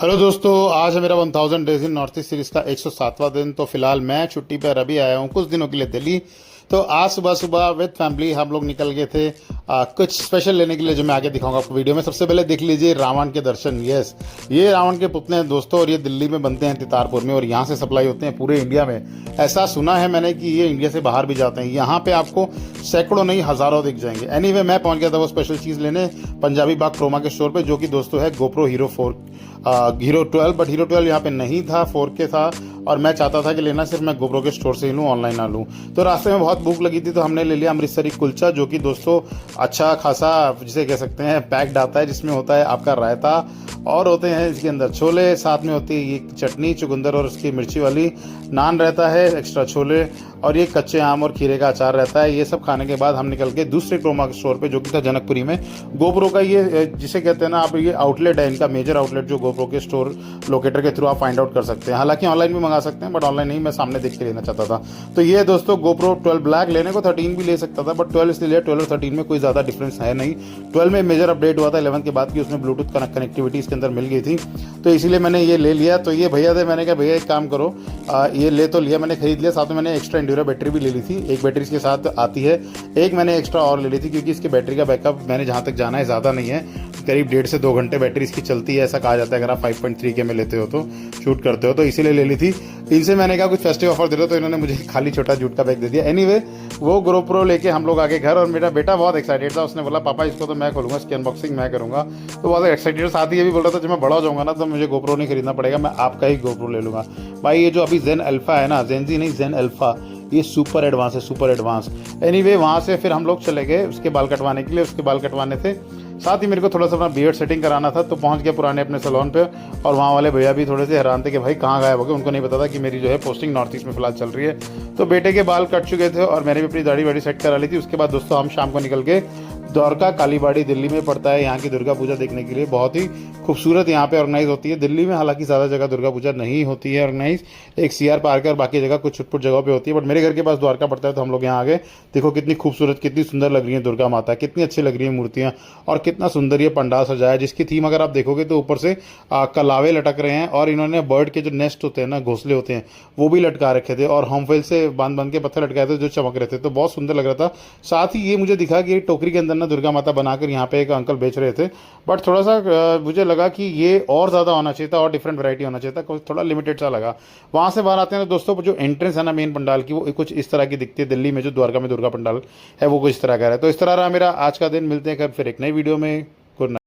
Hello दोस्तों, आज है मेरा 1000 days in north east series का 107वां दिन। तो फिलहाल मैं छुट्टी पर अभी आया हूँ कुछ दिनों के लिए दिल्ली। तो आज सुबह सुबह विद फैमिली हम लोग निकल गए थे कुछ स्पेशल लेने के लिए, जो मैं आगे दिखाऊंगा आपको वीडियो में। सबसे पहले देख लीजिए रावण के दर्शन। यस, ये रावण के पुतले हैं दोस्तों, और ये दिल्ली में बनते हैं तितारपुर में, और यहाँ से सप्लाई होते हैं पूरे इंडिया में। ऐसा सुना है मैंने कि ये इंडिया से बाहर भी जाते हैं। यहाँ पे आपको सैकड़ों नहीं हजारों दिख जाएंगे। एनीवे, मैं पहुंच गया था वो स्पेशल चीज़ लेने पंजाबी बाग क्रोमा के स्टोर पे, जो कि दोस्तों है गोप्रो हीरो 12। बट हीरो 12 यहाँ पे नहीं था, 4K था, और मैं चाहता था कि लेना सिर्फ मैं गोप्रो के स्टोर से ही लूँ, ऑनलाइन ना लूँ। तो रास्ते में बहुत भूख लगी थी, तो हमने ले लिया अमृतसरी कुलचा, जो कि दोस्तों अच्छा खासा जिसे कह सकते हैं पैक्ड आता है, जिसमें होता है आपका रायता, और होते हैं इसके अंदर छोले, साथ में होती है ये चटनी चुकंदर और उसकी मिर्ची वाली, नान रहता है, एक्स्ट्रा छोले, और ये कच्चे आम और खीरे का अचार रहता है। ये सब खाने के बाद हम निकल गए दूसरे क्रोमा स्टोर पे, जो कि था जनकपुरी में। गोप्रो का ये जिसे कहते हैं ना आप, ये आउटलेट है इनका, मेजर आउटलेट, जो गोप्रो के स्टोर लोकेटर के थ्रू आप फाइंड आउट कर सकते हैं। हालांकि ऑनलाइन भी मंगा सकते हैं, बट ऑनलाइन नहीं, मैं सामने देख के लेना चाहता था। तो ये दोस्तों गोप्रो 12 ब्लैक, लेने को 13 भी ले सकता था, बट 12 इसलिए 12 और 13 में कोई ज़्यादा डिफरेंस है नहीं। 12 में मेजर अपडेट हुआ था 11 के बाद की, उसमें ब्लूटूथ कनेक्टिविटी इसके अंदर मिल गई थी, तो इसीलिए मैंने ये ले लिया। तो ये भैया थे, मैंने कहा भैया एक काम करो, ये ले तो लिया, मैंने खरीद लिया, साथ में मैंने एक्स्ट्रा इंड्यूरा बैटरी भी ले ली थी। एक बैटरी इसके साथ आती है, एक मैंने एक्स्ट्रा और ले ली थी, क्योंकि इसकी बैटरी का बैकअप मैंने जहाँ तक जाना है ज़्यादा नहीं है, करीब 1.5 से 2 घंटे बैटरी इसकी चलती है, ऐसा कहा जाता है, अगर आप 5.3 के में लेते हो तो, शूट करते हो तो, इसीलिए ले ली थी। इनसे मैंने कहा कुछ फेस्टिव ऑफर दे दो, तो इन्होंने मुझे खाली छोटा जूट का बैग दे दिया। एनीवे, वो गोप्रो लेके हम लोग आगे घर, और मेरा बेटा बहुत एक्साइटेड था। उसने बोला पापा इसको तो मैं खोलूंगा, इसकी अनबॉक्सिंग मैं करूंगा। तो बहुत एक्साइटेड, साथ ही ये भी बोल रहा था जब मैं बड़ा हो जाऊंगा ना, तो मुझे गोप्रो नहीं खरीदना पड़ेगा, मैं आपका ही गोप्रो ले लूंगा। भाई ये जो अभी जेन अल्फा है ना, जेनजी नहीं जेन अल्फा, ये सुपर एडवांस है, सुपर एडवांस। एनीवे, वहाँ से फिर हम लोग चले गए उसके बाल कटवाने के लिए। उसके बाल कटवाने थे, साथ ही मेरे को थोड़ा सा अपना बियर्ड सेटिंग कराना था, तो पहुंच गया पुराने अपने सैलून पे। और वहाँ वाले भैया भी थोड़े से हैरान थे कि भाई कहाँ गायब हो गए, उनको नहीं पता था कि मेरी जो है पोस्टिंग नॉर्थ ईस्ट में फिलहाल चल रही है। तो बेटे के बाल कट चुके थे, और मैंने भी अपनी दाढ़ी वाड़ी सेट करा ली थी। उसके बाद दोस्तों हम शाम को निकल गए द्वारका। कालीबाड़ी दिल्ली में पड़ता है, यहाँ की दुर्गा पूजा देखने के लिए। बहुत ही खूबसूरत यहाँ पे ऑर्गेनाइज होती है। दिल्ली में हालांकि ज़्यादा जगह दुर्गा पूजा नहीं होती है ऑर्गेनाइज, एक CR पार्क और बाकी जगह कुछ छुटपुट जगह पे होती है, बट मेरे घर के पास द्वारका पड़ता है, तो हम लोग यहाँ आ गए। देखो कितनी खूबसूरत, कितनी सुंदर लग रही है दुर्गा माता, कितनी अच्छी लग रही है मूर्तियाँ, और कितना सुंदर ये पंडाल सजाया है, जिसकी थीम अगर आप देखोगे तो ऊपर से कलावे लटक रहे हैं, और इन्होंने बर्ड के जो नेस्ट होते हैं ना, घोंसले होते हैं, वो भी लटका रखे थे, और होमफेल से बांध बांध के पत्थर लटकाए थे जो चमक रहे थे, तो बहुत सुंदर लग रहा था। साथ ही ये मुझे दिखा कि टोकरी के अंदर ना दुर्गा माता बनाकर यहाँ पे एक अंकल बेच रहे थे, बट थोड़ा सा मुझे लगा कि ये और ज़्यादा होना चाहिए था, और डिफरेंट वैरायटी होना चाहिए था, थोड़ा लिमिटेड सा लगा। वहाँ से बाहर आते हैं तो दोस्तों जो एंट्रेंस है ना मेन पंडाल की, वो कुछ इस तरह की दिखती है। दिल्ली में जो द्वारका में दुर्गा पंडाल है वो कुछ इस तरह का है। तो इस तरह रहा मेरा आज का दिन। मिलते हैं फिर एक नई वीडियो में। Good night.